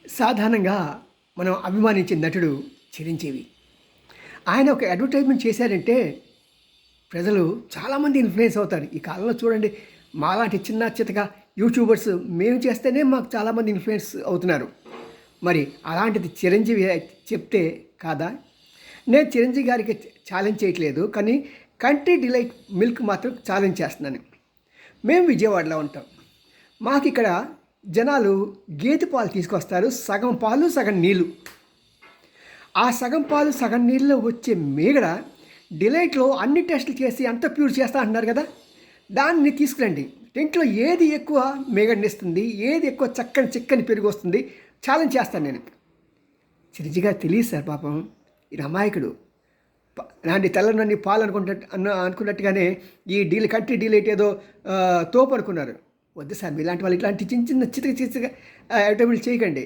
సాధారణంగా మనం అభిమానించే నటుడు చిరంజీవి. ఆయన ఒక అడ్వర్టైజ్‌మెంట్ చేశారంటే ప్రజలు చాలామంది ఇన్‌ఫ్లుయెన్స్ అవుతారు. ఈ కాలంలో చూడండి మాలాంటి చిన్న చితక యూట్యూబర్స్ మేము చేస్తేనే మాకు చాలామంది ఇన్‌ఫ్లుయెన్స్ అవుతున్నారు. మరి అలాంటిది చిరంజీవి చెప్తే కాదా? నేను చిరంజీవి గారికి ఛాలెంజ్ చేయట్లేదు. కానీ కంట్రీ డిలైట్ మిల్క్ మాత్రం ఛాలెంజ్ చేస్తున్నాను. మేము విజయవాడలో ఉంటాం. మాకిక్కడ జనాలు గేదె పాలు తీసుకొస్తారు. సగం పాలు, సగం నీళ్ళు. ఆ సగం పాలు, సగం నీళ్ళలో వచ్చే మీగడ డిలైట్‌లో అన్ని టెస్టులు చేసి అంతా ప్యూర్ చేస్తా అంటున్నారు కదా! దాన్ని తీసుకురండి. రెండిట్లో ఏది ఎక్కువ మీగడనిస్తుంది, ఏది ఎక్కువ చక్కని చిక్కని పెరుగొస్తుంది ఛాలెంజ్ చేస్తాను నేను. చిరంజీవి గారికి తెలీదు సార్ పాపం. ఈయన అమాయకుడు. నాండి తెల్లనన్ని పాలు అనుకున్నట్టుగానే ఈ డీల్ కంట్రీ డీలైట్ ఏదో తోపు అనుకున్నారు. వద్దు సార్ మీలాంటి వాళ్ళు ఇట్లాంటి చిన్న చిన్న చితక చితక అటెంప్ట్లు చేయకండి.